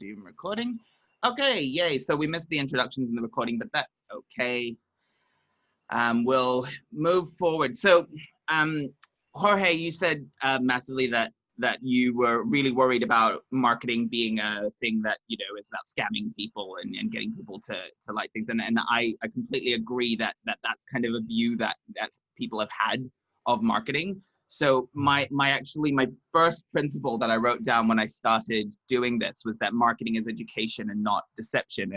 resume recording. Okay, yay. So we missed the introductions in the recording, but that's okay. We'll move forward. So, Jorge, you said massively that you were really worried about marketing being a thing that, you know, it's about scamming people and getting people to like things. And I completely agree that that's kind of a view that people have had of marketing. So my first principle that I wrote down when I started doing this was that marketing is education and not deception.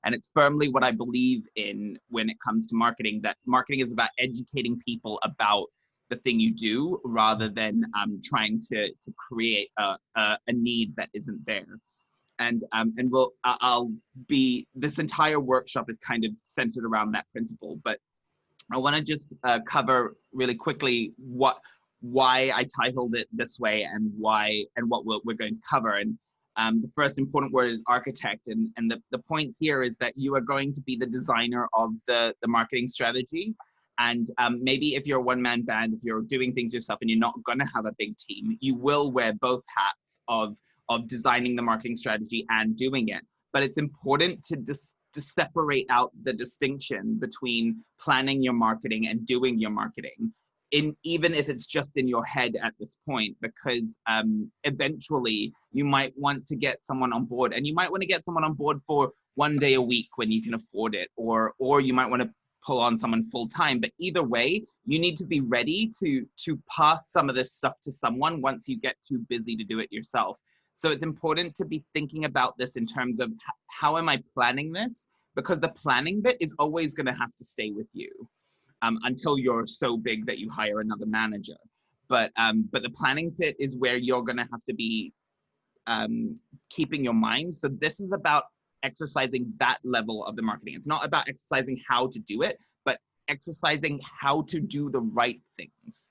And it's firmly what I believe in when it comes to marketing, that marketing is about educating people about the thing you do rather than trying to create a need that isn't there. And this entire workshop is kind of centered around that principle. But I want to just cover really quickly why I titled it this way and what we're going to cover. And the first important word is architect. And the point here is that you are going to be the designer of the marketing strategy. And maybe if you're a one-man band, if you're doing things yourself and you're not going to have a big team, you will wear both hats of designing the marketing strategy and doing it. But it's important to separate out the distinction between planning your marketing and doing your marketing, even if it's just in your head at this point, because eventually you might want to get someone on board, and you might want to get someone on board for 1 day a week when you can afford it, or you might want to pull on someone full time. But either way, you need to be ready to pass some of this stuff to someone once you get too busy to do it yourself. So it's important to be thinking about this in terms of how am I planning this? Because the planning bit is always going to have to stay with you until you're so big that you hire another manager. But the planning bit is where you're going to have to be keeping your mind. So this is about exercising that level of the marketing. It's not about exercising how to do it, but exercising how to do the right things.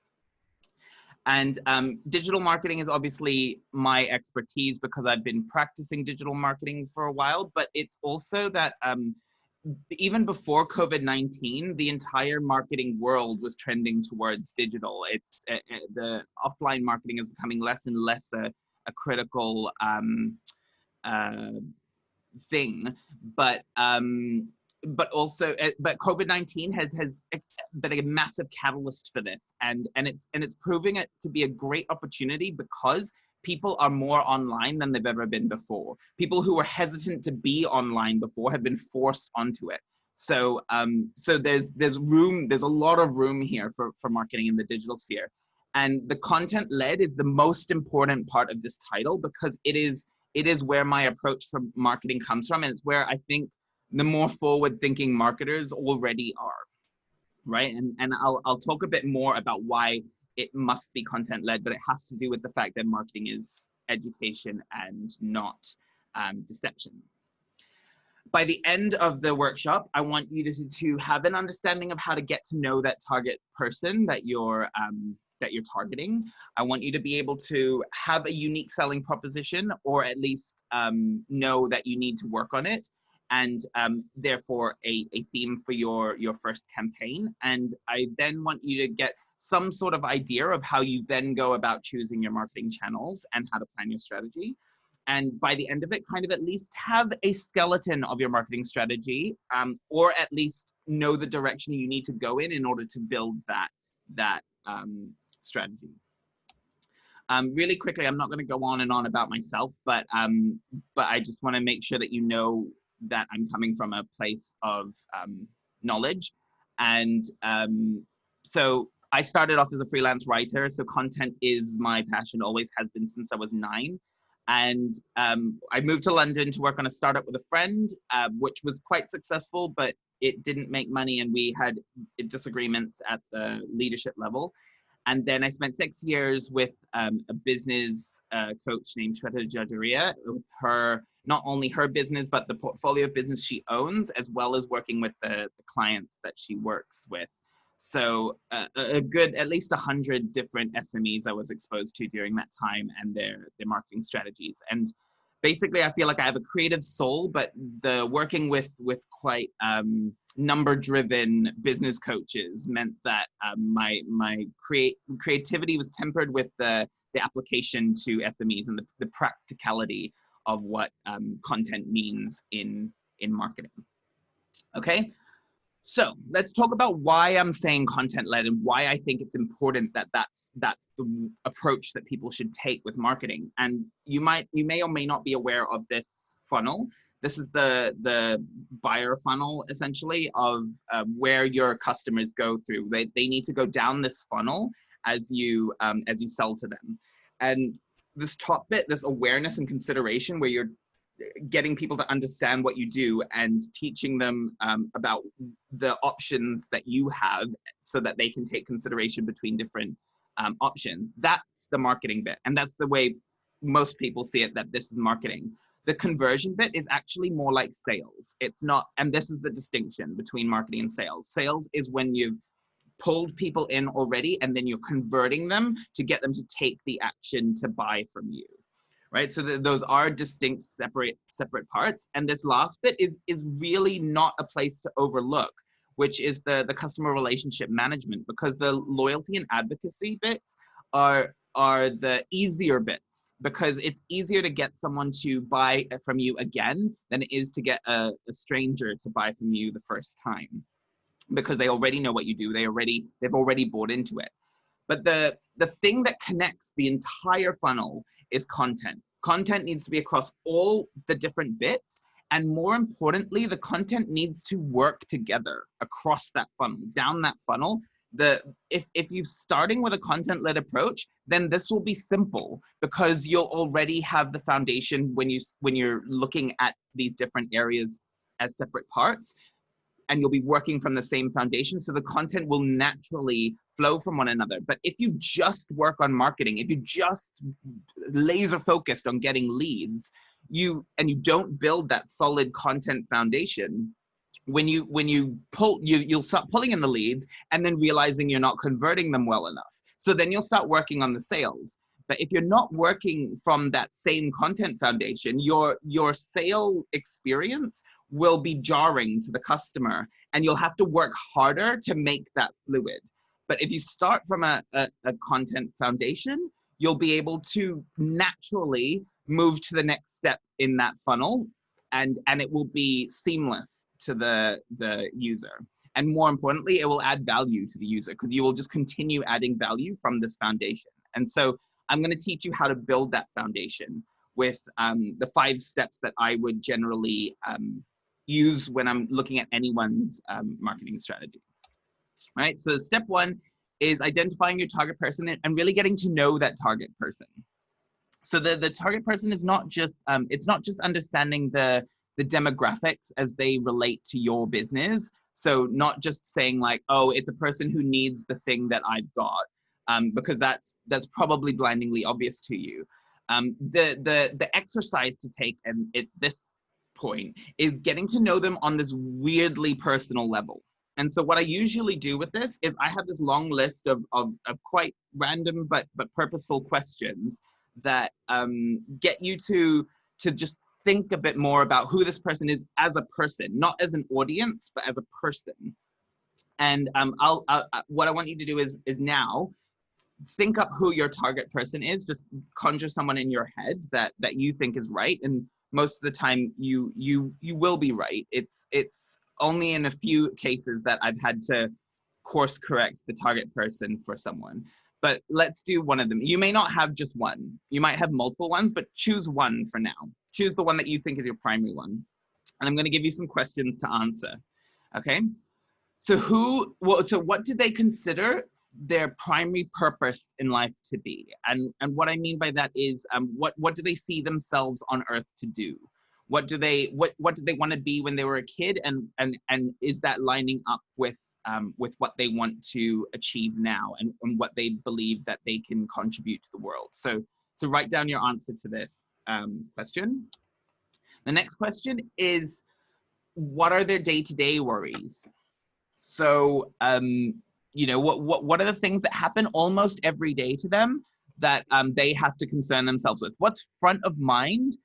And digital marketing is obviously my expertise because I've been practicing digital marketing for a while, but it's also that even before COVID-19, the entire marketing world was trending towards digital. It's the offline marketing is becoming less and less a critical thing, but also COVID-19 has been a massive catalyst for this, and it's proving it to be a great opportunity because people are more online than they've ever been before. People who were hesitant to be online before have been forced onto it. So there's a lot of room here for marketing in the digital sphere, and the content led is the most important part of this title because it is where my approach for marketing comes from, and it's where I think the more forward-thinking marketers already are, right? And I'll talk a bit more about why it must be content-led, but it has to do with the fact that marketing is education and not deception. By the end of the workshop, I want you to have an understanding of how to get to know that target person that you're targeting. I want you to be able to have a unique selling proposition, or at least know that you need to work on it, and therefore a theme for your first campaign. And I then want you to get some sort of idea of how you then go about choosing your marketing channels and how to plan your strategy. And by the end of it, kind of at least have a skeleton of your marketing strategy, or at least know the direction you need to go in order to build that strategy. Really quickly, I'm not going to go on and on about myself, but I just want to make sure that you know that I'm coming from a place of knowledge. And so I started off as a freelance writer, so content is my passion, always has been since I was 9. And I moved to London to work on a startup with a friend, which was quite successful, but it didn't make money, and we had disagreements at the leadership level. And then I spent 6 years with a business coach named Shweta Jajaria, with her, not only her business, but the portfolio of business she owns, as well as working with the clients that she works with. So a good, at least 100 different SMEs I was exposed to during that time, and their marketing strategies. And basically, I feel like I have a creative soul, but the working with quite number-driven business coaches meant that my creativity was tempered with the application to SMEs and the practicality of what content means in marketing. Okay, so let's talk about why I'm saying content-led and why I think it's important that that's the approach that people should take with marketing. And you may or may not be aware of this funnel. This is the buyer funnel, essentially, of where your customers go through. They need to go down this funnel as you sell to them. And this top bit, this awareness and consideration, where you're getting people to understand what you do and teaching them about the options that you have so that they can take consideration between different options. That's the marketing bit. And that's the way most people see it, that this is marketing. The conversion bit is actually more like sales. It's not, and this is the distinction between marketing and sales. Sales is when you've pulled people in already and then you're converting them to get them to take the action to buy from you. Right, so those are distinct, separate parts. And this last bit is really not a place to overlook, which is the customer relationship management, because the loyalty and advocacy bits are the easier bits, because it's easier to get someone to buy from you again than it is to get a stranger to buy from you the first time, because they already know what you do. They've already bought into it. But the thing that connects the entire funnel is content. Content needs to be across all the different bits. And more importantly, the content needs to work together across that funnel, down that funnel. If you're starting with a content-led approach, then this will be simple, because you'll already have the foundation when you're looking at these different areas as separate parts. And you'll be working from the same foundation, so the content will naturally flow from one another. But if you just work on marketing, if you just laser focused on getting leads, you don't build that solid content foundation, when you pull, you'll start pulling in the leads and then realizing you're not converting them well enough. So then you'll start working on the sales. But if you're not working from that same content foundation, your sale experience will be jarring to the customer, and you'll have to work harder to make that fluid. But if you start from a content foundation, you'll be able to naturally move to the next step in that funnel, and it will be seamless to the user. And more importantly, it will add value to the user, because you will just continue adding value from this foundation. And so I'm going to teach you how to build that foundation with the 5 steps that I would generally use when I'm looking at anyone's marketing strategy. Right? So step 1 is identifying your target person and really getting to know that target person. So the target person is not just, it's not just understanding the demographics as they relate to your business. So not just saying like, oh, it's a person who needs the thing that I've got. Because that's probably blindingly obvious to you. The exercise to take at this point is getting to know them on this weirdly personal level. And so what I usually do with this is I have this long list of quite random but purposeful questions that get you to just think a bit more about who this person is as a person, not as an audience, but as a person. And what I want you to do is now think up who your target person is. Just conjure someone in your head that you think is right, and most of the time you will be right. It's only in a few cases that I've had to course correct the target person for someone. But let's do one of them. You may not have just one. You might have multiple ones, but choose one for now. Choose the one that you think is your primary one. And I'm going to give you some questions to answer. Okay? So what do they consider their primary purpose in life to be? And what I mean by that is what do they see themselves on earth to do? What do they want to be when they were a kid, and is that lining up with what they want to achieve now, and what they believe that they can contribute to the world? So write down your answer to this question. The next question is, what are their day-to-day worries? So you know, what are the things that happen almost every day to them that they have to concern themselves with? What's front of mind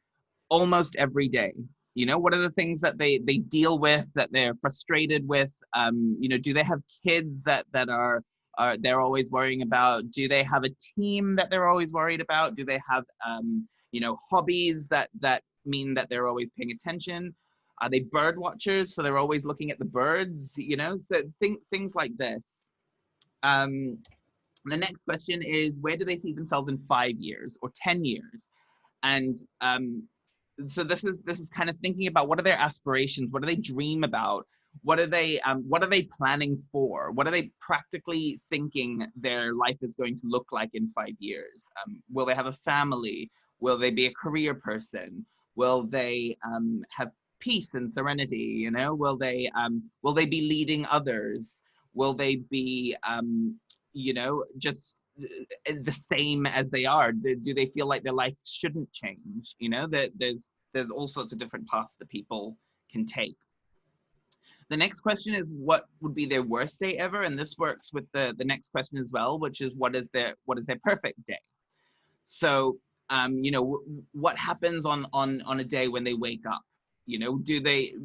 almost every day? You know, what are the things that they deal with, that they're frustrated with? You know, do they have kids that are they're always worrying about? Do they have a team that they're always worried about? Do they have You know, hobbies that mean that they're always paying attention. Are they bird watchers? So they're always looking at the birds, you know, so things like this. The next question is, where do they see themselves in 5 years or 10 years? And so this is kind of thinking about what are their aspirations, what do they dream about, what are they planning for, what are they practically thinking their life is going to look like in 5 years? Will they have a family? Will they be a career person? Will they have peace and serenity? You know, will they be leading others? Will they be you know, just the same as they are? Do they feel like their life shouldn't change? You know, there's all sorts of different paths that people can take. The next question is, what would be their worst day ever? And this works with the next question as well, which is, what is their perfect day? So you know, what happens on a day when they wake up? You know,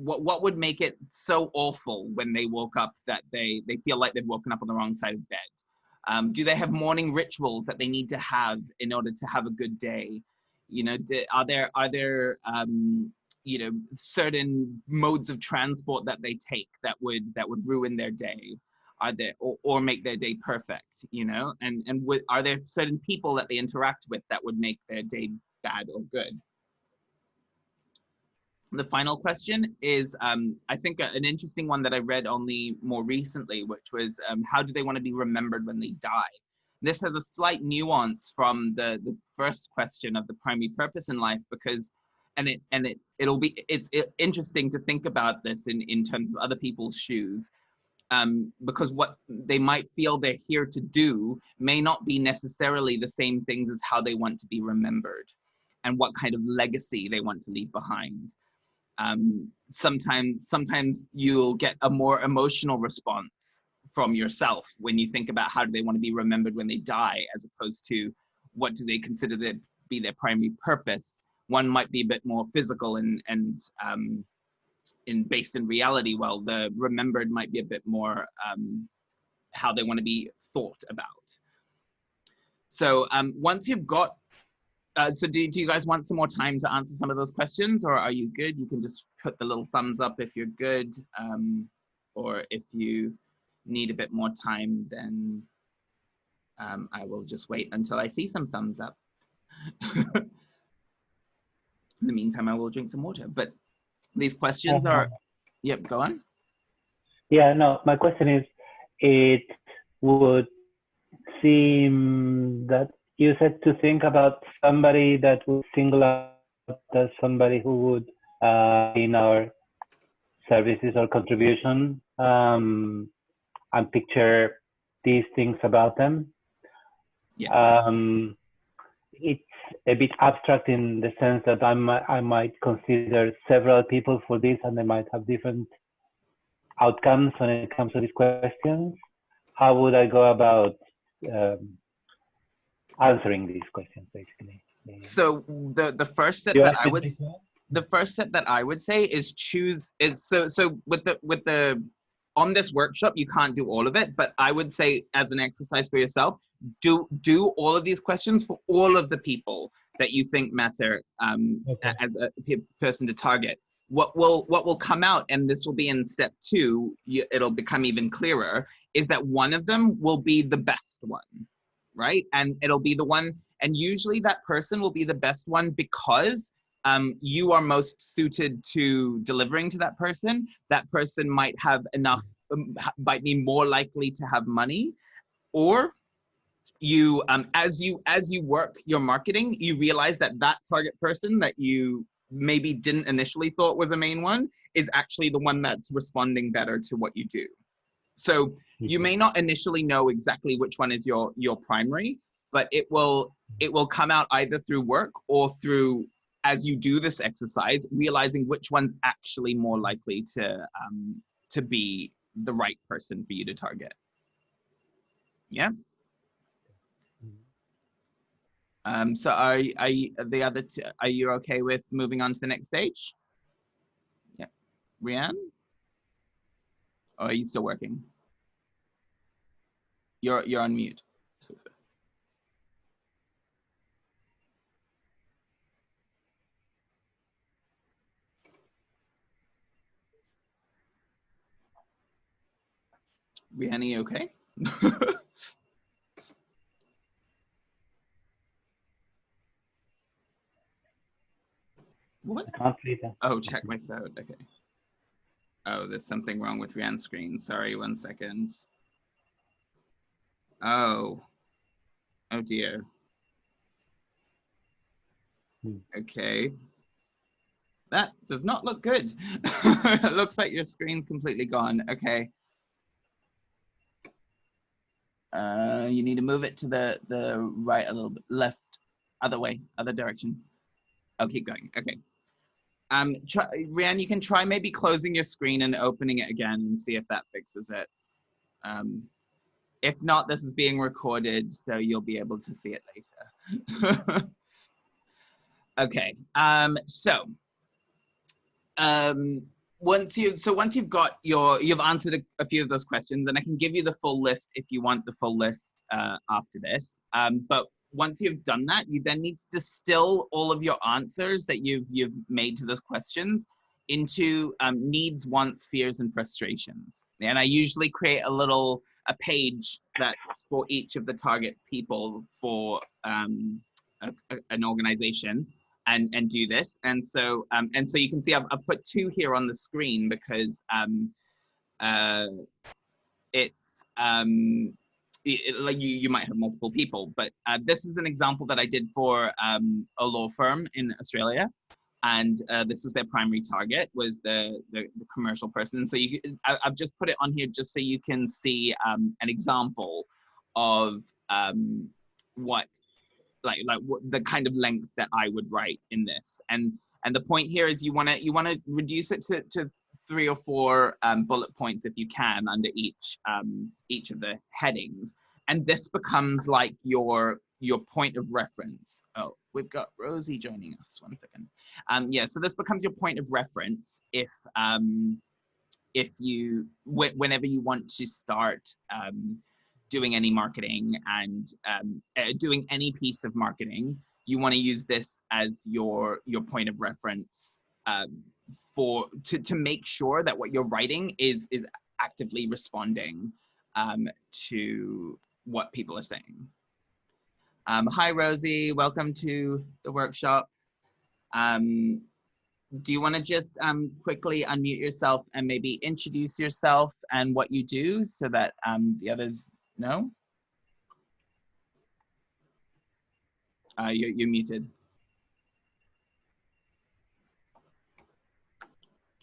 what would make it so awful when they woke up that they feel like they've woken up on the wrong side of bed? Do they have morning rituals that they need to have in order to have a good day? You know, are there you know, certain modes of transport that they take that would ruin their day? Are there, or make their day perfect? You know, and are there certain people that they interact with that would make their day bad or good? The final question is, I think an interesting one that I read only more recently, which was, how do they want to be remembered when they die? This has a slight nuance from the first question of the primary purpose in life, because, it's interesting to think about this in terms of other people's shoes, because what they might feel they're here to do may not be necessarily the same things as how they want to be remembered and what kind of legacy they want to leave behind. Sometimes you'll get a more emotional response from yourself when you think about how do they want to be remembered when they die, as opposed to what do they consider to be their primary purpose. One might be a bit more physical and based in reality, while the remembered might be a bit more how they want to be thought about. So once you've got so do you guys want some more time to answer some of those questions, or are you good? You can just put the little thumbs up if you're good, or if you need a bit more time, then I will just wait until I see some thumbs up. In the meantime, I will drink some water. But these questions are, yep, go on. Yeah, no, my question is, it would seem that you said to think about somebody that would single out as somebody who would in our services or contribution, and picture these things about them. Yeah. It's a bit abstract in the sense that I might consider several people for this, and they might have different outcomes when it comes to these questions. How would I go about answering these questions, basically? So the first step that I would say is choose. So with the on this workshop, you can't do all of it, but I would say, as an exercise for yourself, do all of these questions for all of the people that you think matter, okay, as a person to target. What will come out, and this will be in step 2, it'll become even clearer, is that one of them will be the best one, right? And it'll be the one, and usually that person will be the best one because you are most suited to delivering to that person. That person might have enough, might be more likely to have money, or you, as you work your marketing, you realize that target person that you maybe didn't initially thought was a main one is actually the one that's responding better to what you do. So you may not initially know exactly which one is your primary, but it will come out either through work or through, as you do this exercise, realizing which one's actually more likely to be the right person for you to target. Yeah. So are the other two, are you okay with moving on to the next stage? Yeah. Rianne? Or are you still working? You're on mute. Rihanna, okay? What? I can't see that. Oh, check my phone. Okay. Oh, there's something wrong with Rihanna's screen. Sorry, 1 second. Oh. Oh dear. Okay. That does not look good. It looks like your screen's completely gone. Okay. You need to move it to the right a little bit, left, other way, other direction. Oh, keep going. Okay. Rianne, you can try maybe closing your screen and opening it again and see if that fixes it. If not, this is being recorded, so you'll be able to see it later. Okay. Once you've got you've answered a few of those questions, and I can give you the full list if you want the full list after this. But once you've done that, you then need to distill all of your answers that you've made to those questions into needs, wants, fears, and frustrations. And I usually create a page that's for each of the target people for an organization. And do this, and so you can see I've put 2 here on the screen because it's like you might have multiple people, but this is an example that I did for a law firm in Australia, and this was their primary target, was the commercial person. So I've just put it on here just so you can see an example of what the kind of length that I would write in this. And the point here is you want to reduce it to 3 or 4 bullet points if you can under each of the headings. And this becomes like your point of reference. Oh, we've got Rosie joining us. 1 second. Yeah, so this becomes your point of reference whenever you want to start doing any marketing and doing any piece of marketing, you want to use this as your point of reference to make sure that what you're writing is actively responding to what people are saying. Hi, Rosie. Welcome to the workshop. Do you want to just quickly unmute yourself and maybe introduce yourself and what you do so that the others know? You're muted.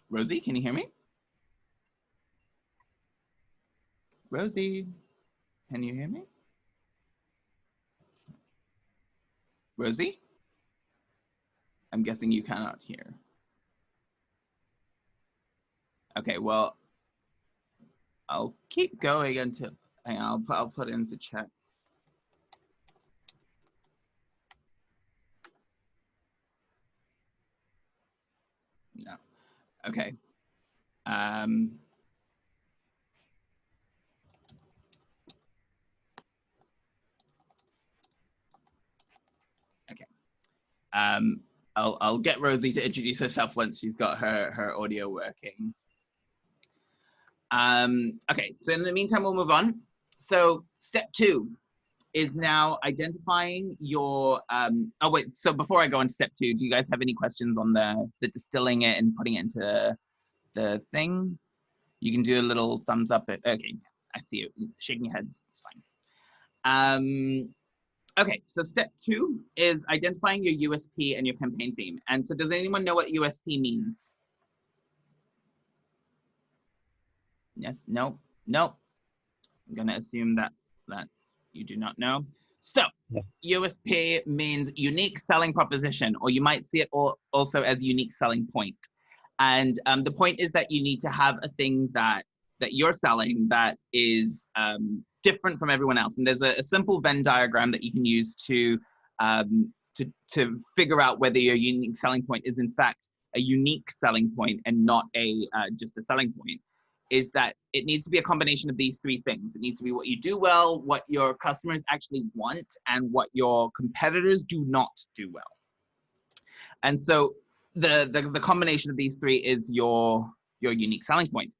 Rosie, can you hear me? Rosie, can you hear me? Rosie? I'm guessing you cannot hear. Okay, well, I'll keep going until I'll put in the chat. No. Okay. Okay. I'll get Rosie to introduce herself once she's got her audio working. Okay, so in the meantime, we'll move on. So step 2 is now identifying your, oh wait, so before I go on to step 2, do you guys have any questions on the distilling it and putting it into the thing? You can do a little thumbs up. Okay, I see you shaking your heads, it's fine. Okay, so step 2 is identifying your USP and your campaign theme. And so does anyone know what USP means? Yes, no, no. I'm gonna assume that you do not know. So USP means unique selling proposition, or you might see it also as unique selling point. And the point is that you need to have a thing that you're selling that is different from everyone else. And there's a simple Venn diagram that you can use to figure out whether your unique selling point is in fact a unique selling point and not just a selling point. Is that it needs to be a combination of these 3 things. It needs to be what you do well, what your customers actually want, and what your competitors do not do well. And so the combination of these 3 is your unique selling point.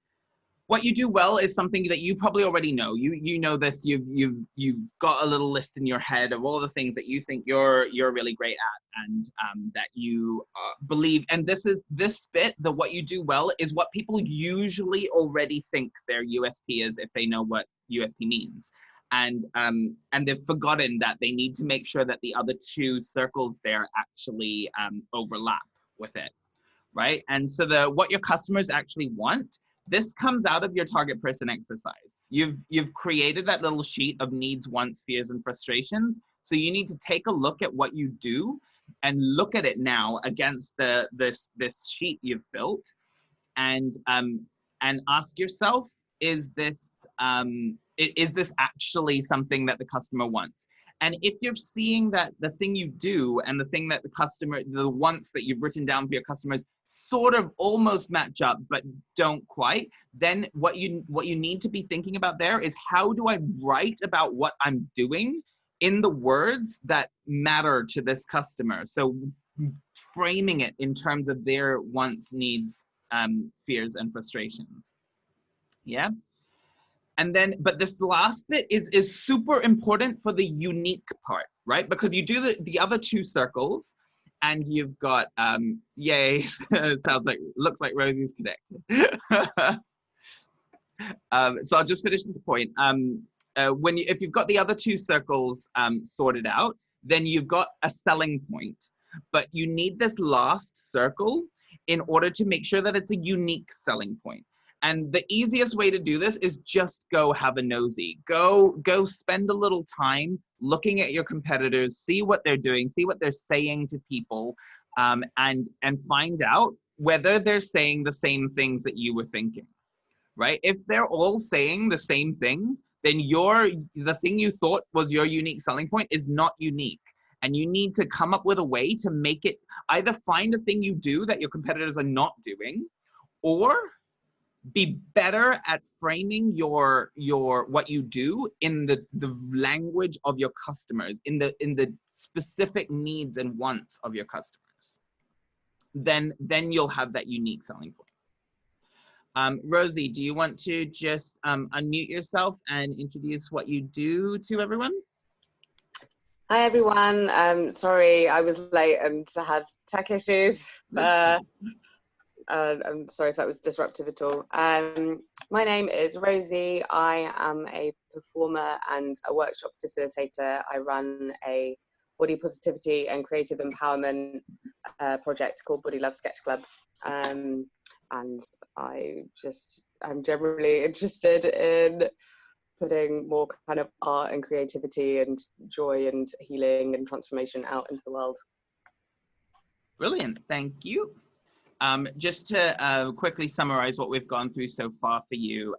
what you do well is something that you probably already know. You know this. You've got a little list in your head of all the things that you think you're really great at, and that you believe. And this bit, the what you do well, is what people usually already think their USP is if they know what USP means, and they've forgotten that they need to make sure that the other two circles there actually overlap with it, right? And so what your customers actually want. This comes out of your target person exercise. You've created that little sheet of needs, wants, fears, and frustrations. So you need to take a look at what you do and look at it now against this sheet you've built, and ask yourself, is this actually something that the customer wants? And if you're seeing that the thing you do and the thing that the wants that you've written down for your customers sort of almost match up, but don't quite, then what you need to be thinking about there is, how do I write about what I'm doing in the words that matter to this customer? So framing it in terms of their wants, needs, fears, and frustrations. Yeah. And then, but this last bit is super important for the unique part, right? Because you do the other two circles, and you've got, yay, looks like Rosie's connected. So I'll just finish this point. If you've got the other two circles sorted out, then you've got a selling point. But you need this last circle in order to make sure that it's a unique selling point. And the easiest way to do this is just go have a nosy. Go spend a little time looking at your competitors, see what they're doing, see what they're saying to people, and find out whether they're saying the same things that you were thinking, right? If they're all saying the same things, then the thing you thought was your unique selling point is not unique. And you need to come up with a way to make it, either find a thing you do that your competitors are not doing, or be better at framing your what you do in the language of your customers, in the specific needs and wants of your customers. Then you'll have that unique selling point. Rosie, do you want to just unmute yourself and introduce what you do to everyone? Hi everyone. Sorry I was late and had tech issues. I'm sorry if that was disruptive at all. My name is Rosie. I am a performer and a workshop facilitator. I run a body positivity and creative empowerment project called Body Love Sketch Club. And I'm generally interested in putting more kind of art and creativity and joy and healing and transformation out into the world. Brilliant, thank you. Just to quickly summarize what we've gone through so far for you,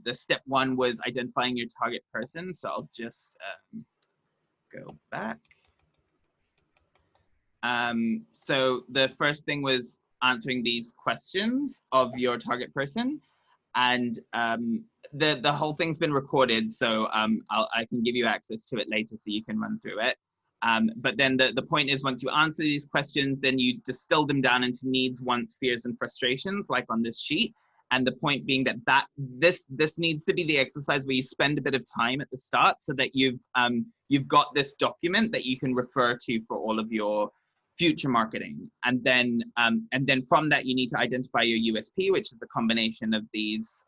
the step one was identifying your target person. So I'll just go back. So the first thing was answering these questions of your target person, and the whole thing's been recorded, so I can give you access to it later so you can run through it. But then the point is, once you answer these questions, then you distill them down into needs, wants, fears, and frustrations, like on this sheet. And the point being that this needs to be the exercise where you spend a bit of time at the start, so that you've got this document that you can refer to for all of your future marketing. And then from that, you need to identify your USP, which is the combination of these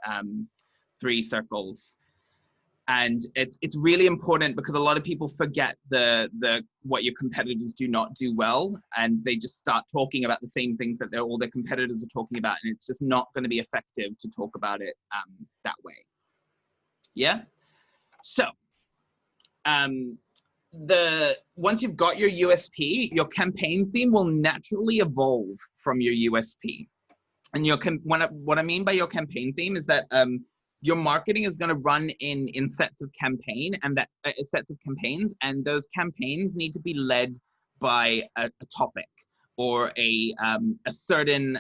3 circles. And it's really important, because a lot of people forget what your competitors do not do well, and they just start talking about the same things that all their competitors are talking about, and it's just not going to be effective to talk about it that way. Yeah. So once you've got your USP, your campaign theme will naturally evolve from your USP. And what I mean by your campaign theme is that your marketing is going to run in sets of campaigns, and those campaigns need to be led by a topic or a certain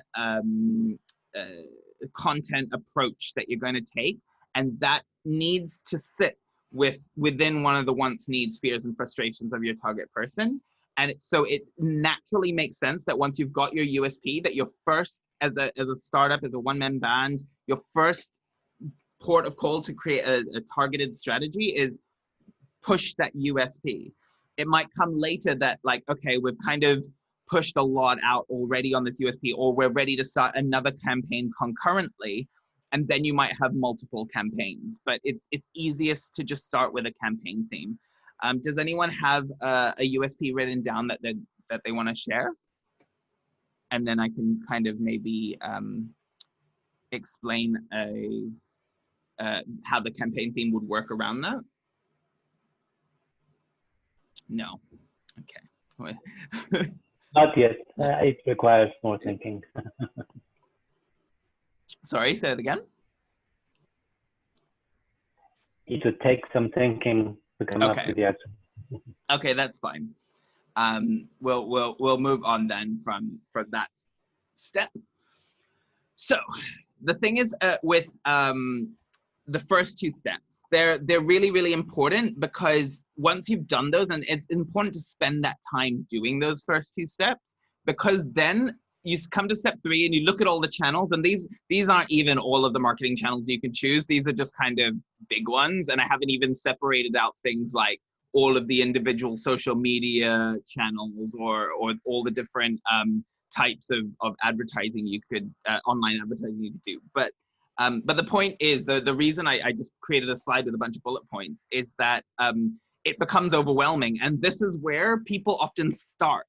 content approach that you're going to take, and that needs to sit within one of the wants, needs, fears, and frustrations of your target person. And so it naturally makes sense that once you've got your USP, that your first, as a startup, as a one-man band, your first port of call to create a targeted strategy is push that USP. It might come later that like, okay, we've kind of pushed a lot out already on this USP, or we're ready to start another campaign concurrently, and then you might have multiple campaigns. But it's easiest to just start with a campaign theme. Does anyone have a USP written down that they want to share? And then I can kind of maybe explain how the campaign theme would work around that. No. Okay. Not yet. It requires more thinking. Sorry, say it again. It would take some thinking to come up with the answer. Okay, that's fine. We'll move on then from that step. So the thing is with the first two steps, they're really, really important, because once you've done those, and it's important to spend that time doing those first two steps, because then you come to step 3 and you look at all the channels, and these aren't even all of the marketing channels you can choose. These are just kind of big ones, and I haven't even separated out things like all of the individual social media channels or all the different types of advertising you could, online advertising you could do. But the point is, the reason I just created a slide with a bunch of bullet points is that it becomes overwhelming. And this is where people often start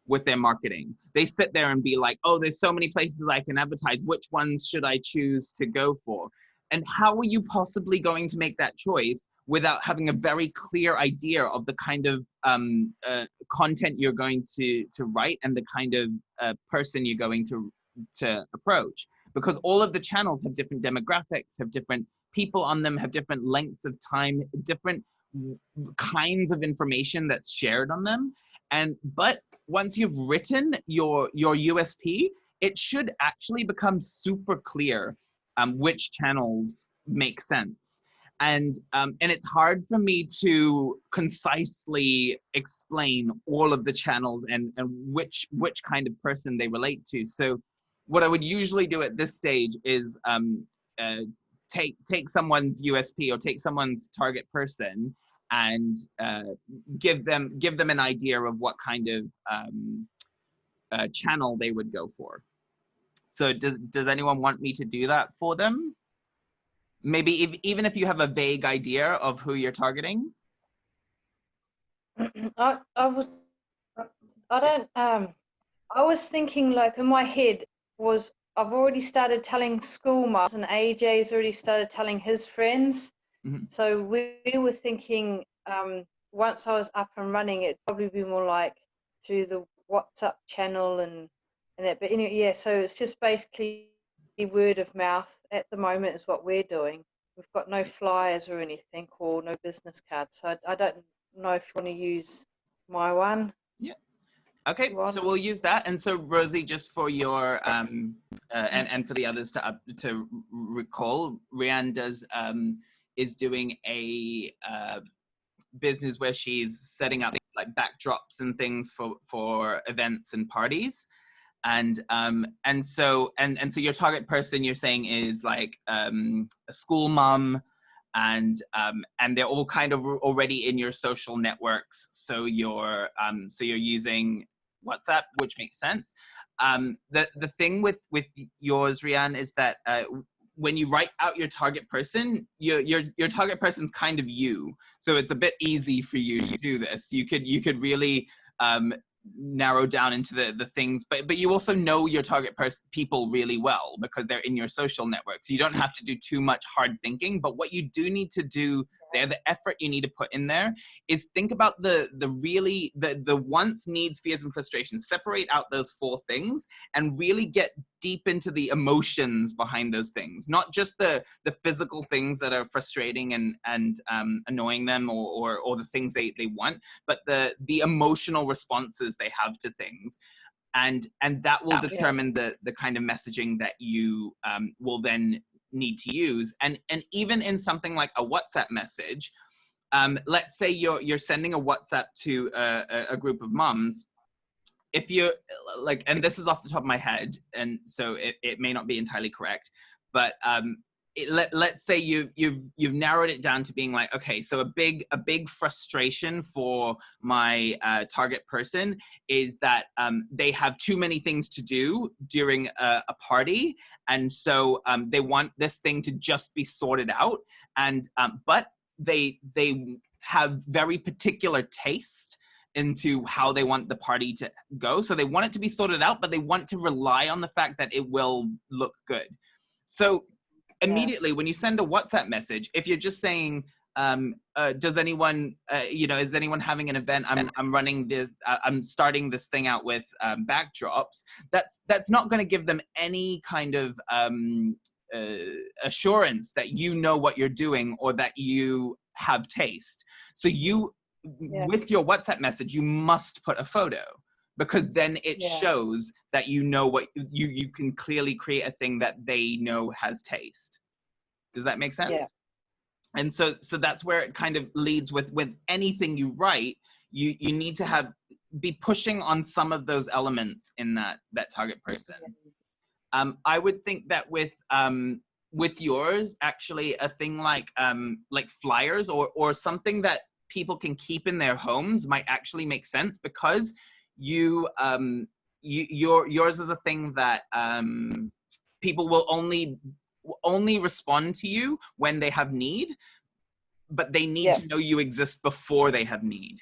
with their marketing. They sit there and be like, oh, there's so many places I can advertise. Which ones should I choose to go for? And how are you possibly going to make that choice without having a very clear idea of the kind of content you're going to write and the kind of person you're going to approach? Because all of the channels have different demographics, have different people on them, have different lengths of time, different kinds of information that's shared on them. But once you've written your USP, it should actually become super clear which channels make sense. And it's hard for me to concisely explain all of the channels and which kind of person they relate to. So what I would usually do at this stage is take someone's USP or take someone's target person and give them an idea of what kind of channel they would go for. So does anyone want me to do that for them? Maybe even if you have a vague idea of who you're targeting. I was thinking, like, in my head was, I've already started telling school mums, and AJ's already started telling his friends. Mm-hmm. So we were thinking, once I was up and running, it'd probably be more like through the WhatsApp channel and that. But anyway, yeah, so it's just basically word of mouth at the moment is what we're doing. We've got no flyers or anything, or no business cards. So I don't know if you want to use my one. Yeah. Okay, so we'll use that. And so Rosie, just for your and for the others to recall, Rianne is doing a business where she's setting up like backdrops and things for events and parties. And so your target person, you're saying, is like a school mom, and they're all kind of already in your social networks. So you're using WhatsApp, which makes sense. The thing with yours, Rianne, is that when you write out your target person, your target person's kind of you. So it's a bit easy for you to do this. You could really narrow down into the things, but you also know your target people really well because they're in your social network. So you don't have to do too much hard thinking. But what you do need to do there, the effort you need to put in there, is think about the wants, needs, fears, and frustrations. Separate out those 4 things and really get deep into the emotions behind those things, not just the physical things that are frustrating and annoying them or the things they want, but the emotional responses they have to things. And that will determine the kind of messaging that you will then need to use. And even in something like a WhatsApp message, let's say you're sending a WhatsApp to a group of moms. If you're like, and this is off the top of my head, and so it may not be entirely correct, but let's say you've narrowed it down to being like, okay, so a big frustration for my target person is that they have too many things to do during a party, and so they want this thing to just be sorted out, and but they have very particular taste into how they want the party to go, so they want it to be sorted out, but they want to rely on the fact that it will look good. So immediately when you send a WhatsApp message, if you're just saying, does anyone, is anyone having an event? I'm running this, I'm starting this thing out with backdrops. That's not going to give them any kind of assurance that you know what you're doing or that you have taste. So with your WhatsApp message, you must put a photo, because then it shows that you know what you can clearly create a thing that they know has taste. Does that make sense? Yeah. And so that's where it kind of leads with anything you write. You need to be pushing on some of those elements in that target person. I would think that with yours, actually, a thing like flyers or something that people can keep in their homes might actually make sense, because yours is a thing that people will only respond to you when they have need, but they need to know you exist before they have need,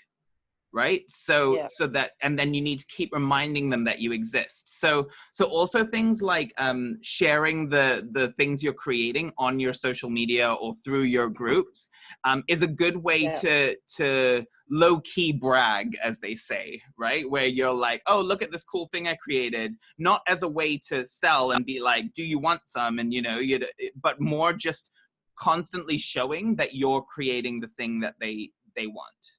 right? So that, and then you need to keep reminding them that you exist. So also things like sharing the things you're creating on your social media or through your groups is a good way to low-key brag, as they say, right? Where you're like, oh, look at this cool thing I created, not as a way to sell and be like, do you want some? And but more just constantly showing that you're creating the thing that they want.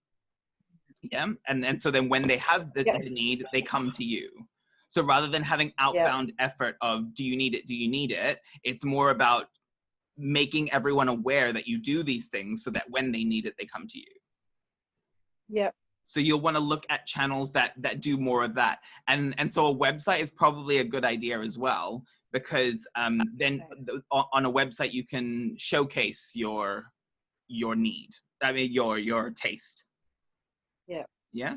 Yeah, and so then when they have the need, they come to you. So rather than having outbound effort of do you need it, it's more about making everyone aware that you do these things so that when they need it, they come to you. Yeah. So you'll want to look at channels that do more of that, and so a website is probably a good idea as well, because then on a website you can showcase your need. I mean your taste. Yeah. Yeah.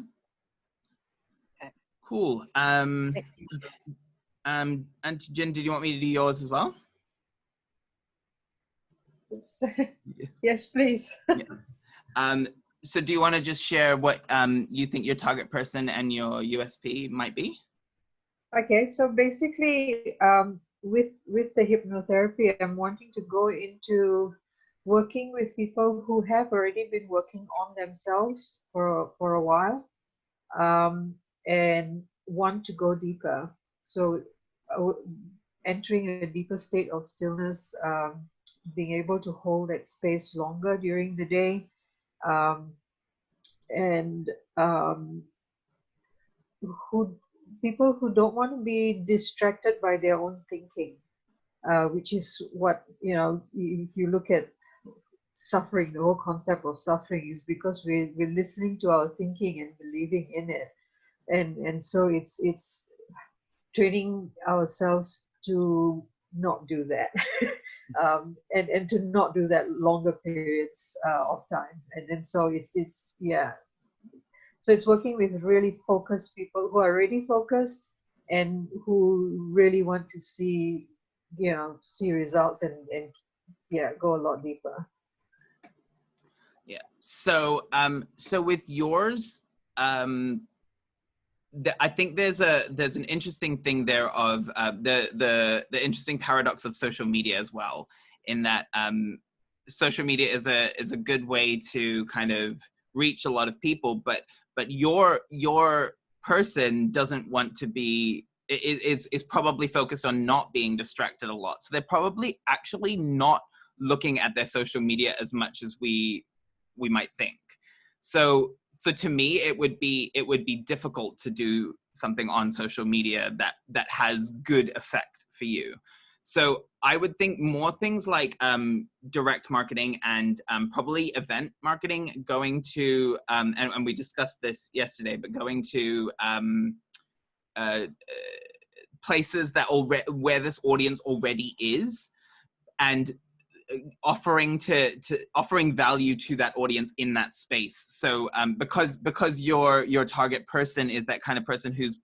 Okay. Cool. And Jen, did you want me to do yours as well? Oops. Yes, please. Yeah. So do you want to just share what you think your target person and your USP might be? Okay, so basically, with the hypnotherapy, I'm wanting to go into working with people who have already been working on themselves for a while, and want to go deeper. So entering a deeper state of stillness, being able to hold that space longer during the day, and people who don't want to be distracted by their own thinking, which is what, if you look at suffering, the whole concept of suffering is because we're listening to our thinking and believing in it, and so it's training ourselves to not do that. And to not do that longer periods of time, and so it's so it's working with really focused people who are really focused and who really want to see results and go a lot deeper. Yeah. So with yours, I think there's an interesting thing there of the interesting paradox of social media as well, in that social media is a good way to kind of reach a lot of people, but your person doesn't want to be, is probably focused on not being distracted a lot. So they're probably actually not looking at their social media as much as we might think. So to me, it would be difficult to do something on social media that has good effect for you. So I would think more things like direct marketing and probably event marketing, going to, and we discussed this yesterday, but going to places that where this audience already is, and offering offering value to that audience in that space. So because your target person is that kind of person who's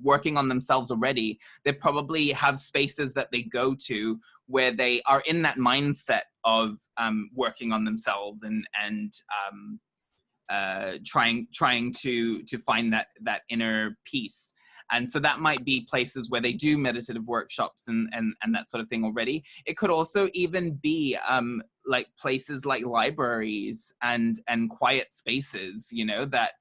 working on themselves already, they probably have spaces that they go to where they are in that mindset of working on themselves and trying to find that inner peace. And so that might be places where they do meditative workshops and that sort of thing already. It could also even be like places like libraries and quiet spaces, you know, that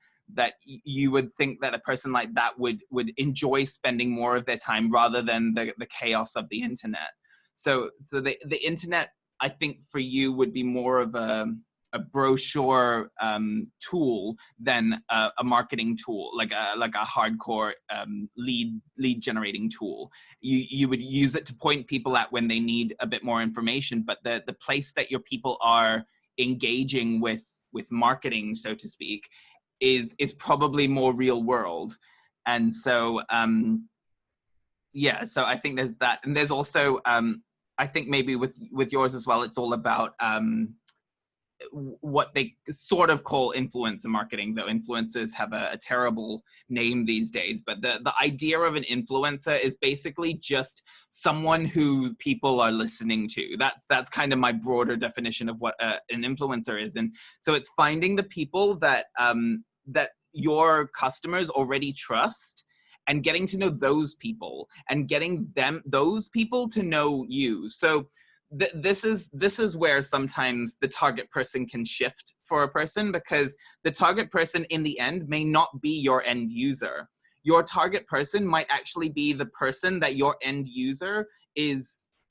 you would think that a person like that would enjoy spending more of their time rather than the chaos of the internet. So the internet, I think for you would be more of a brochure tool than a marketing tool, like a hardcore lead generating tool. You would use it to point people at when they need a bit more information, but the place that your people are engaging with marketing, so to speak, is probably more real world. And so yeah, so I think there's that. And there's also I think maybe with yours as well, it's all about what they sort of call influencer marketing, though influencers have a terrible name these days. But the idea of an influencer is basically just someone who people are listening to. That's kind of my broader definition of what an influencer is. And so it's finding the people that that your customers already trust, and getting to know those people and getting those people to know you. So this is where sometimes the target person can shift for a person, because the target person in the end may not be your end user. Your target person might actually be the person that your end user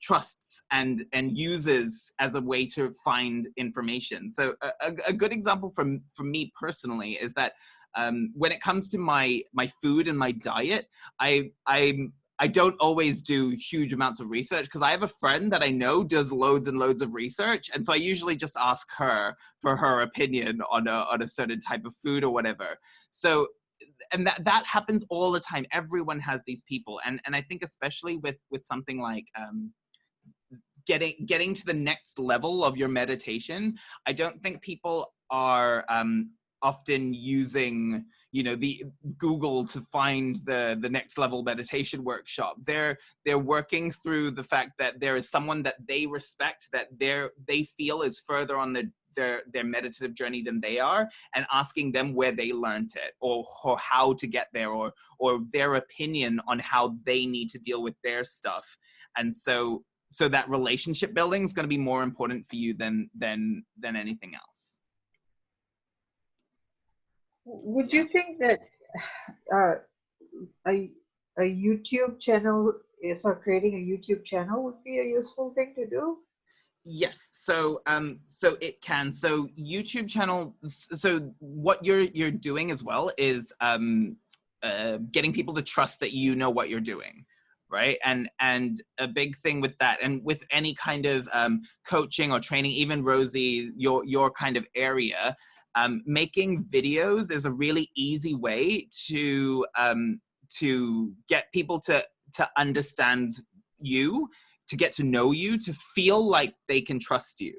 trusts and uses as a way to find information. So a good example for me personally is that when it comes to my food and my diet, I don't always do huge amounts of research, because I have a friend that I know does loads and loads of research. And so I usually just ask her for her opinion on a certain type of food or whatever. So, and that happens all the time. Everyone has these people. And I think especially with something like getting to the next level of your meditation, I don't think people are often using, you know, the Google to find the next level meditation workshop. They're working through the fact that there is someone that they respect, that they feel is further on their meditative journey than they are, and asking them where they learned it, or how to get there, or their opinion on how they need to deal with their stuff. And so that relationship building is going to be more important for you than anything else. Would you think that a YouTube channel creating a YouTube channel would be a useful thing to do? Yes. So it can. So YouTube channel. So what you're doing as well is getting people to trust that you know what you're doing, right? And a big thing with that, and with any kind of coaching or training, even Rosie, your kind of area. Making videos is a really easy way to get people to understand you, to get to know you, to feel like they can trust you.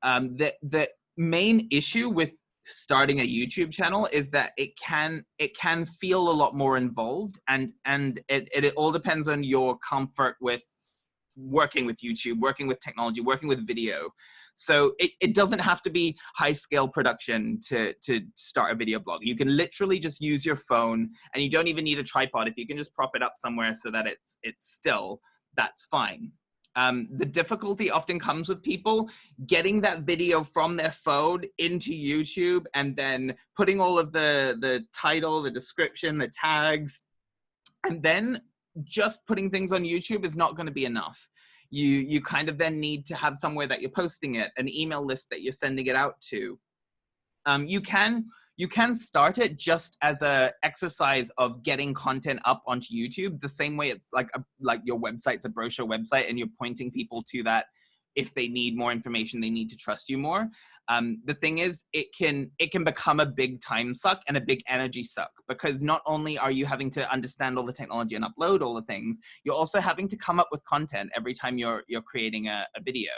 The main issue with starting a YouTube channel is that it can feel a lot more involved, and it all depends on your comfort with working with YouTube, working with technology, working with video. So it doesn't have to be high scale production to start a video blog. You can literally just use your phone, and you don't even need a tripod. If you can just prop it up somewhere so that it's still, that's fine. The difficulty often comes with people getting that video from their phone into YouTube, and then putting all of the title, the description, the tags, and then just putting things on YouTube is not going to be enough. You kind of then need to have somewhere that you're posting it, an email list that you're sending it out to. You can start it just as a exercise of getting content up onto YouTube, the same way it's like your website's a brochure website, and you're pointing people to that. If they need more information, they need to trust you more. The thing is, it can become a big time suck and a big energy suck, because not only are you having to understand all the technology and upload all the things, you're also having to come up with content every time you're creating a video.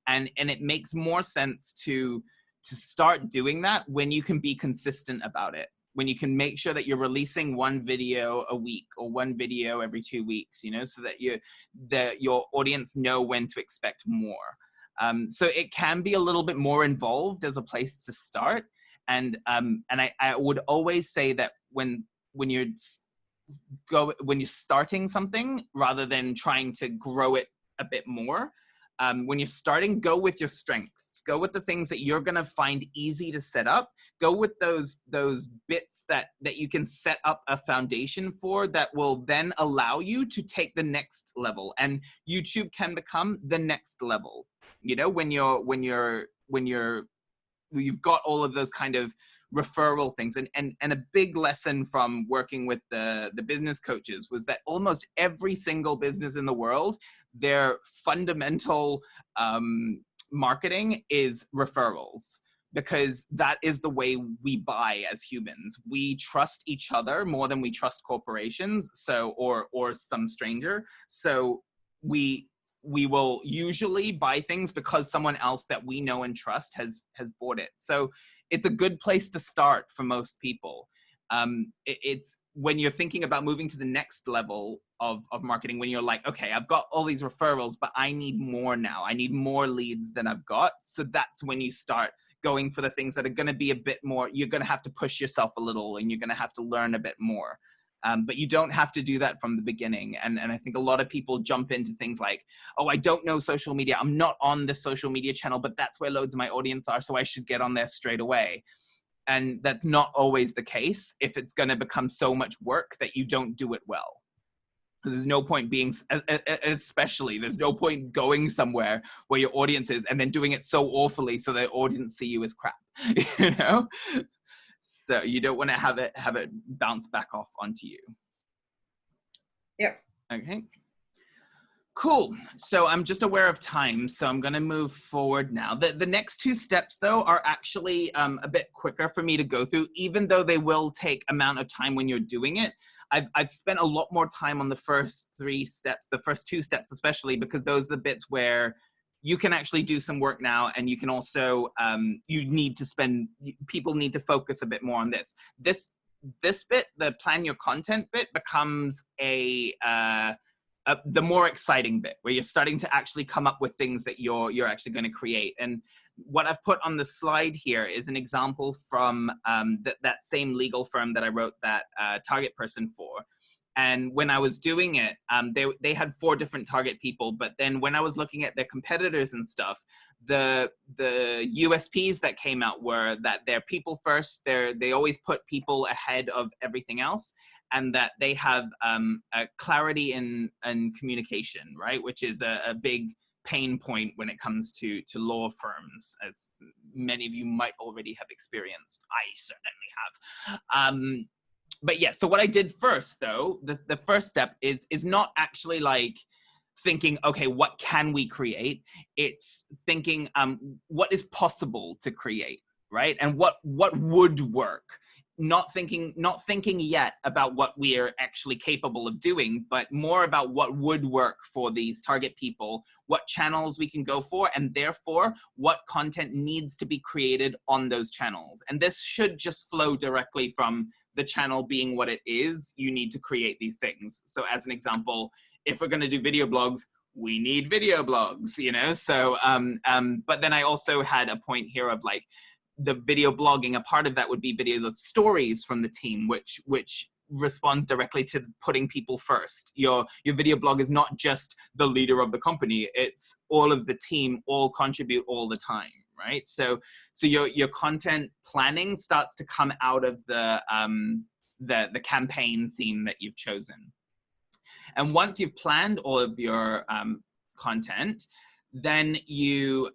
And it makes more sense to start doing that when you can be consistent about it, when you can make sure that you're releasing one video a week or one video every 2 weeks, you know, so that your audience know when to expect more. So it can be a little bit more involved as a place to start. And I would always say that when you're starting something, rather than trying to grow it a bit more, when you're starting, go with your strengths, go with the things that you're going to find easy to set up, go with those bits that you can set up a foundation for, that will then allow you to take the next level. And YouTube can become the next level, you know, when you've got all of those kind of referral things. And a big lesson from working with the business coaches was that almost every single business in the world, their fundamental marketing is referrals, because that is the way we buy as humans. We trust each other more than we trust corporations, so or some stranger. So we will usually buy things because someone else that we know and trust has bought it. So it's a good place to start for most people. It's when you're thinking about moving to the next level of marketing, when you're like, okay, I've got all these referrals, but I need more now. I need more leads than I've got. So that's when you start going for the things that are going to be a bit more, you're going to have to push yourself a little, and you're going to have to learn a bit more. But you don't have to do that from the beginning. And I think a lot of people jump into things like, oh, I don't know social media. I'm not on this social media channel, but that's where loads of my audience are, so I should get on there straight away. And that's not always the case if it's going to become so much work that you don't do it well. There's no point there's no point going somewhere where your audience is and then doing it so awfully so the audience see you as crap, you know? So you don't want to have it bounce back off onto you. Yep. Okay. Cool. So I'm just aware of time, so I'm going to move forward now. The next two steps, though, are actually a bit quicker for me to go through, even though they will take amount of time when you're doing it. I've spent a lot more time on the first three steps, the first two steps especially, because those are the bits where you can actually do some work now, and you can also, people need to focus a bit more on this. This bit, the plan your content bit, becomes the more exciting bit, where you're starting to actually come up with things that you're actually going to create. And what I've put on the slide here is an example from that same legal firm that I wrote that target person for. And when I was doing it, they had 4 different target people. But then when I was looking at their competitors and stuff, the USPs that came out were that they're people first. They always put people ahead of everything else, and that they have a clarity in communication, right? Which is a big pain point when it comes to law firms, as many of you might already have experienced. I certainly have. But yeah, so what I did first, though, the first step is not actually like thinking, okay, what can we create? It's thinking, what is possible to create, right? And what would work? Not thinking yet about what we are actually capable of doing, but more about what would work for these target people, what channels we can go for, and therefore what content needs to be created on those channels. And this should just flow directly from the channel being what it is. You need to create these things. So as an example, if we're going to do video blogs, we need video blogs, you know? So, but then I also had a point here of like, the video blogging, a part of that would be videos of stories from the team, which responds directly to putting people first. Your video blog is not just the leader of the company, it's all of the team, all contribute all the time, right? So your content planning starts to come out of the campaign theme that you've chosen. And once you've planned all of your content, then you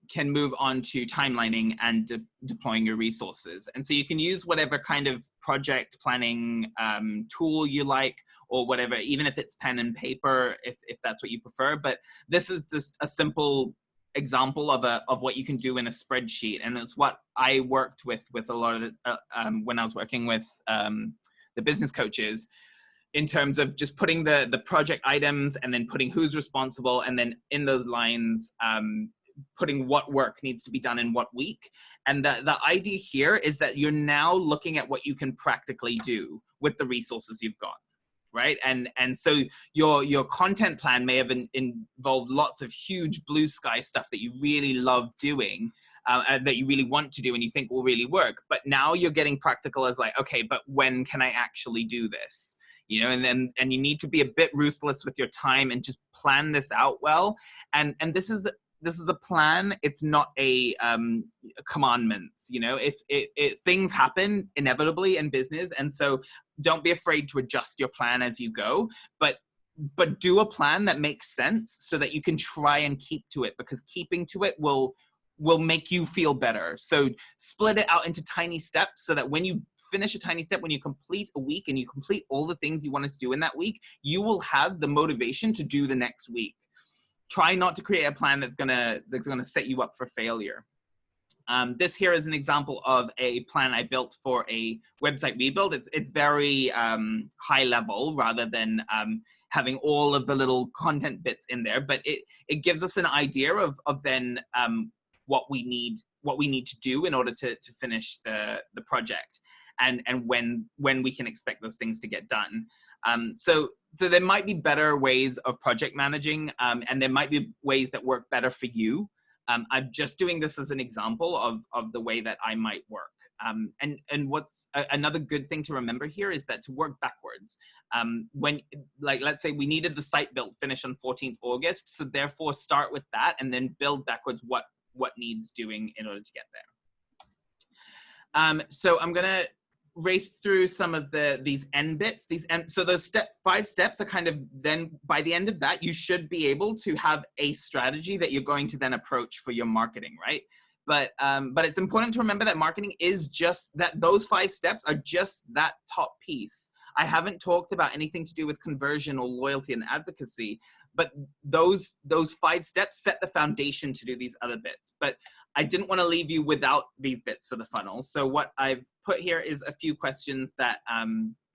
can move on to timelining and deploying your resources. And so you can use whatever kind of project planning tool you like, or whatever, even if it's pen and paper, if that's what you prefer. But this is just a simple example of what you can do in a spreadsheet. And it's what I worked with a lot of when I was working with the business coaches. in terms of just putting the project items and then putting who's responsible, and then in those lines, putting what work needs to be done in what week. And the idea here is that you're now looking at what you can practically do with the resources you've got, right? And so your content plan may have involved lots of huge blue sky stuff that you really love doing, that you really want to do and you think will really work. But now you're getting practical as like, okay, but when can I actually do this? You know, and you need to be a bit ruthless with your time and just plan this out well. And this is a plan. It's not a commandments. You know, if things happen inevitably in business, and so don't be afraid to adjust your plan as you go. But do a plan that makes sense so that you can try and keep to it, because keeping to it will make you feel better. So split it out into tiny steps so that when you finish a tiny step, when you complete a week and you complete all the things you wanted to do in that week, you will have the motivation to do the next week. Try not to create a plan that's gonna set you up for failure. This here is an example of a plan I built for a website rebuild. It's very high level rather than having all of the little content bits in there, but it gives us an idea of then what we need to do in order to finish the project, and when we can expect those things to get done. So there might be better ways of project managing, and there might be ways that work better for you. I'm just doing this as an example of the way that I might work. And what's another good thing to remember here is that to work backwards. When, like, let's say we needed the site built finished on 14th August, so therefore start with that and then build backwards what needs doing in order to get there. So I'm gonna race through some of these end bits. So those 5 steps are kind of, then by the end of that, you should be able to have a strategy that you're going to then approach for your marketing, right? But it's important to remember that marketing is just that. Those 5 steps are just that top piece. I haven't talked about anything to do with conversion or loyalty and advocacy, but those 5 steps set the foundation to do these other bits. But I didn't want to leave you without these bits for the funnel. So what I've put here is a few questions that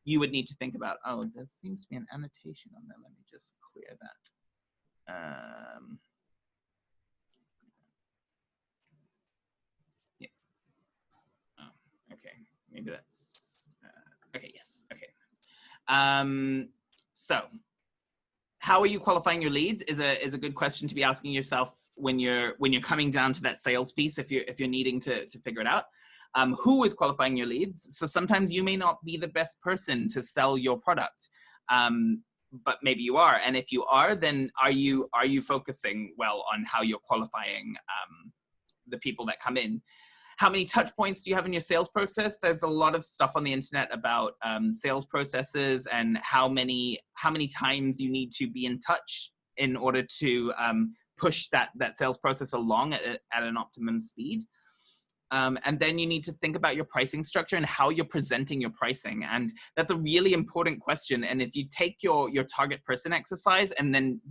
you would need to think about. Oh, there seems to be an annotation on there. Let me just clear that. Yeah. Oh, okay. Maybe that's, okay, yes, okay. So how are you qualifying your leads is a good question to be asking yourself when you're coming down to that sales piece, if you're needing to figure it out. Who is qualifying your leads? So sometimes you may not be the best person to sell your product, but maybe you are. And if you are, then are you focusing well on how you're qualifying the people that come in? How many touch points do you have in your sales process? There's a lot of stuff on the internet about sales processes and how many times you need to be in touch in order to push that sales process along at an optimum speed. And then you need to think about your pricing structure and how you're presenting your pricing. And that's a really important question. And if you take your target person exercise and then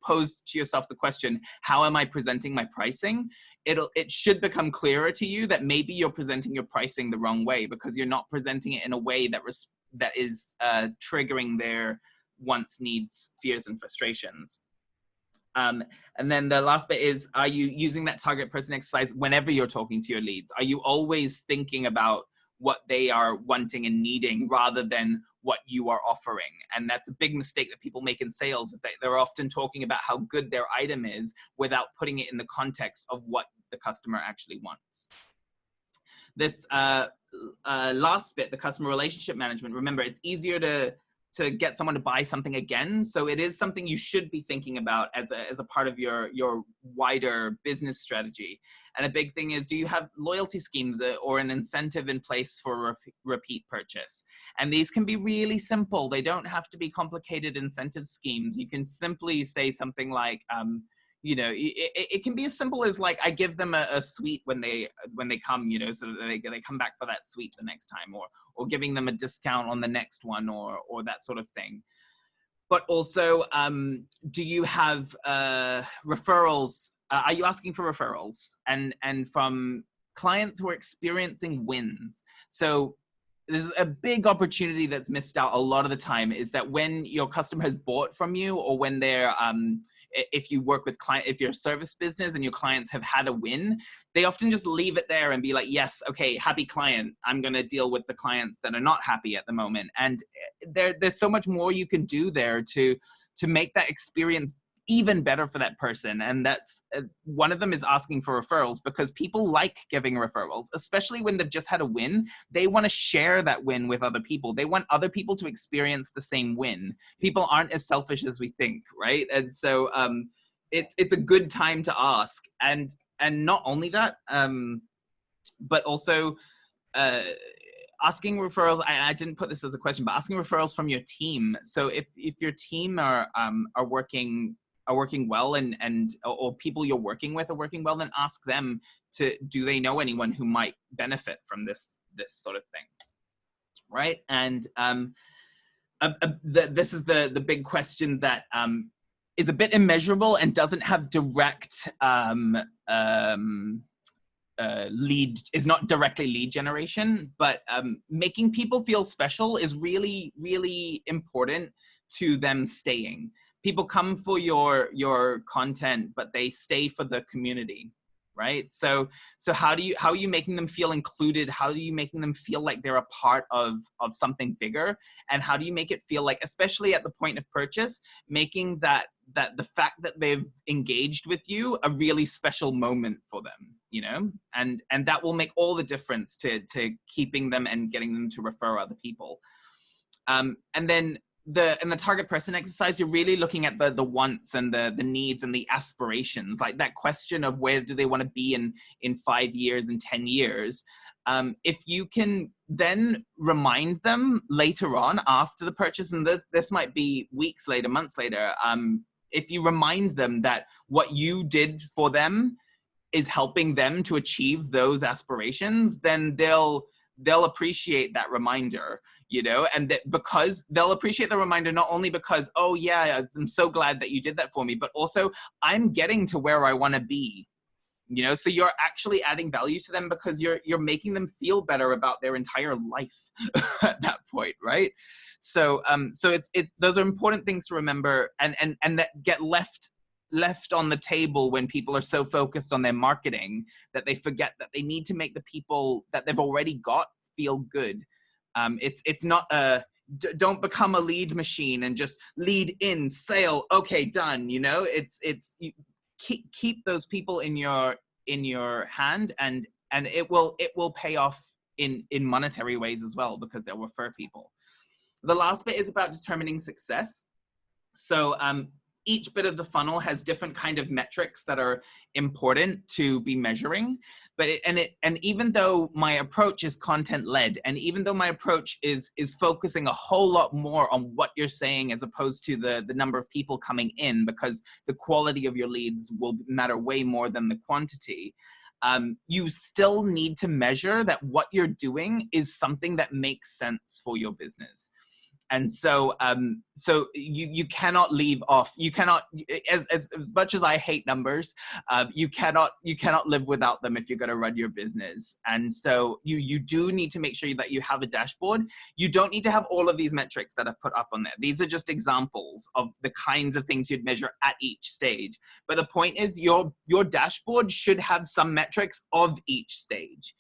pose to yourself the question, how am I presenting my pricing? It should become clearer to you that maybe you're presenting your pricing the wrong way, because you're not presenting it in a way that is triggering their wants, needs, fears, and frustrations. And then the last bit is, are you using that target person exercise whenever you're talking to your leads? Are you always thinking about what they are wanting and needing rather than what you are offering? And that's a big mistake that people make in sales, is that they're often talking about how good their item is without putting it in the context of what the customer actually wants. This last bit, the customer relationship management, remember, it's easier to get someone to buy something again. So it is something you should be thinking about as a part of your wider business strategy. And a big thing is, do you have loyalty schemes or an incentive in place for repeat purchase? And these can be really simple. They don't have to be complicated incentive schemes. You can simply say something like, you know, it can be as simple as, like, I give them a sweet when they come, you know, so that they come back for that sweet the next time, or giving them a discount on the next one, or that sort of thing. But also, do you have referrals? Are you asking for referrals and from clients who are experiencing wins? So there's a big opportunity that's missed out a lot of the time, is that when your customer has bought from you, or when they're, if you work with if you're a service business and your clients have had a win, they often just leave it there and be like, yes, okay, happy client. I'm going to deal with the clients that are not happy at the moment. And there's so much more you can do there to make that experience even better for that person. And that's one of them is asking for referrals, because people like giving referrals, especially when they've just had a win. They want to share that win with other people. They want other people to experience the same win. People aren't as selfish as we think, right? And so it's a good time to ask. And not only that, but also asking referrals. I didn't put this as a question, but asking referrals from your team. So if your team are working well, or people you're working with are working well, then ask them do they know anyone who might benefit from this sort of thing, right? And this is the big question that is a bit immeasurable and doesn't have direct lead, is not directly lead generation, but making people feel special is really, really important to them staying. People come for your content, but they stay for the community, right? So how are you making them feel included? How are you making them feel like they're a part of something bigger? And how do you make it feel like, especially at the point of purchase, making that the fact that they've engaged with you a really special moment for them, you know? And that will make all the difference to keeping them and getting them to refer other people. And then in the target person exercise, you're really looking at the wants and the needs and the aspirations, like that question of where do they want to be in 5 years and 10 years. If you can then remind them later on after the purchase, and this might be weeks later, months later, if you remind them that what you did for them is helping them to achieve those aspirations, then they'll appreciate that reminder, you know, and because they'll appreciate the reminder, not only because, oh yeah, I'm so glad that you did that for me, but also I'm getting to where I want to be, you know. So you're actually adding value to them because you're making them feel better about their entire life at that point, right? So it's those are important things to remember, and that get left on the table when people are so focused on their marketing that they forget that they need to make the people that they've already got feel good. It's not don't become a lead machine and just lead in, sale, okay, done, you know. It's you keep those people in your hand, and it will pay off in monetary ways as well, because they'll refer people. The last bit is about determining success. So each bit of the funnel has different kind of metrics that are important to be measuring. But even though my approach is content led, and even though my approach is focusing a whole lot more on what you're saying as opposed to the number of people coming in, because the quality of your leads will matter way more than the quantity, you still need to measure that what you're doing is something that makes sense for your business. And so you cannot leave off. You cannot, as much as I hate numbers, you cannot live without them if you're going to run your business. And so you do need to make sure that you have a dashboard. You don't need to have all of these metrics that I've put up on there. These are just examples of the kinds of things you'd measure at each stage. But the point is, your dashboard should have some metrics of each stage.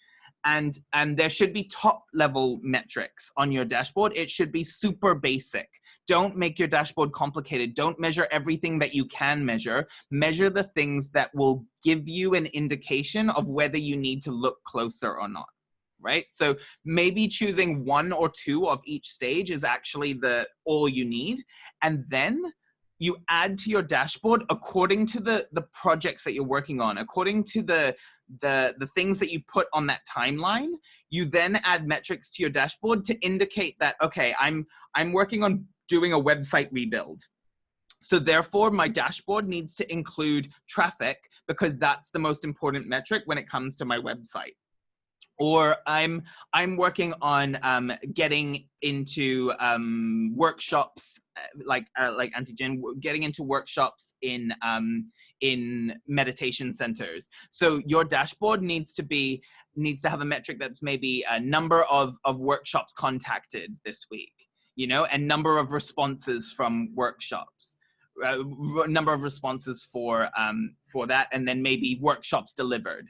And there should be top level metrics on your dashboard. It should be super basic. Don't make your dashboard complicated. Don't measure everything that you can measure. Measure the things that will give you an indication of whether you need to look closer or not, right? So maybe choosing 1 or 2 of each stage is actually all you need. And then you add to your dashboard according to the projects that you're working on, according to the things that you put on that timeline. You then add metrics to your dashboard to indicate that, okay, I'm working on doing a website rebuild. So therefore my dashboard needs to include traffic, because that's the most important metric when it comes to my website, Or I'm working on getting into workshops like Antigen, getting into workshops in meditation centers. So your dashboard needs to have a metric that's maybe a number of workshops contacted this week, you know, and number of responses from workshops. Number of responses for that, and then maybe workshops delivered.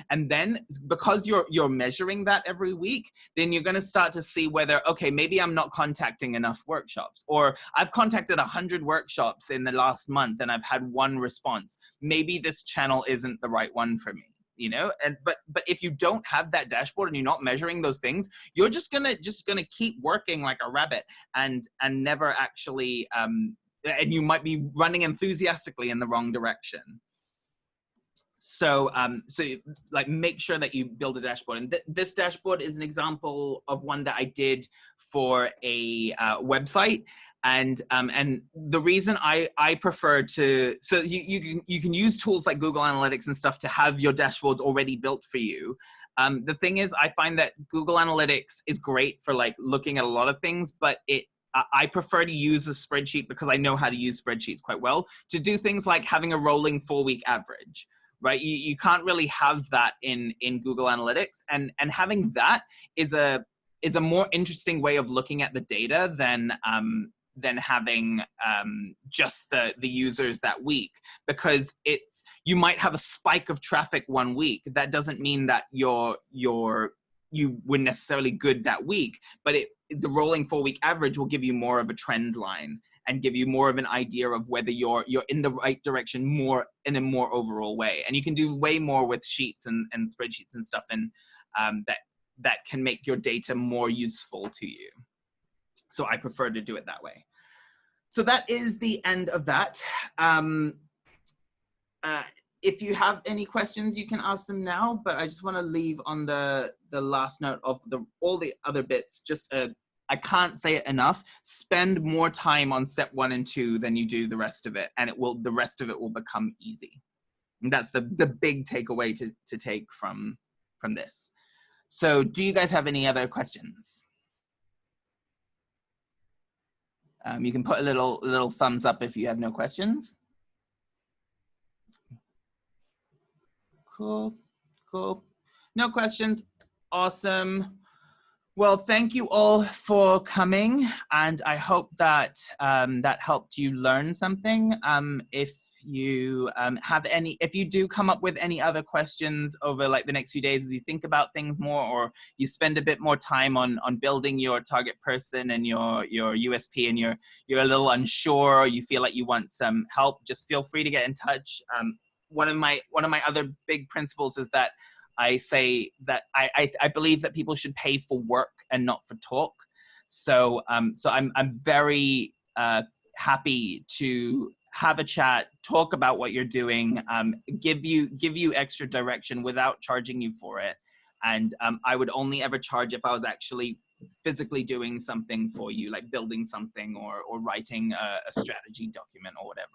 And then because you're measuring that every week, then you're going to start to see whether, okay, maybe I'm not contacting enough workshops, or I've contacted 100 workshops in the last month and I've had one response. Maybe this channel isn't the right one for me, you know? And but if you don't have that dashboard and you're not measuring those things, you're just gonna keep working like a rabbit and never actually and you might be running enthusiastically in the wrong direction. So, like make sure that you build a dashboard. And this dashboard is an example of one that I did for a website. And the reason I prefer to, so you can use tools like Google Analytics and stuff to have your dashboards already built for you. The thing is, I find that Google Analytics is great for like looking at a lot of things, but I prefer to use a spreadsheet because I know how to use spreadsheets quite well to do things like having a rolling 4-week average. Right, you can't really have that in Google Analytics, and having that is a more interesting way of looking at the data than having just the users that week, because you might have a spike of traffic one week. That doesn't mean that you were necessarily good that week, but the rolling 4-week average will give you more of a trend line and give you more of an idea of whether you're in the right direction more in a more overall way. And you can do way more with sheets and spreadsheets and stuff, and that can make your data more useful to you. So I prefer to do it that way. So that is the end of that. If you have any questions, you can ask them now, but I just want to leave on the last note of all the other bits, just I can't say it enough. Spend more time on step 1 and 2 than you do the rest of it, and the rest of it will become easy. And that's the big takeaway to take from this. So, do you guys have any other questions? You can put a little thumbs up if you have no questions. Cool. No questions. Awesome. Well, thank you all for coming, and I hope that that helped you learn something. If you do come up with any other questions over like the next few days as you think about things more, or you spend a bit more time on building your target person and your USP, and you're a little unsure, or you feel like you want some help, just feel free to get in touch. One of my other big principles is that I say that I believe that people should pay for work and not for talk. So I'm very happy to have a chat, talk about what you're doing, give you extra direction without charging you for it. And I would only ever charge if I was actually physically doing something for you, like building something or writing a strategy document or whatever.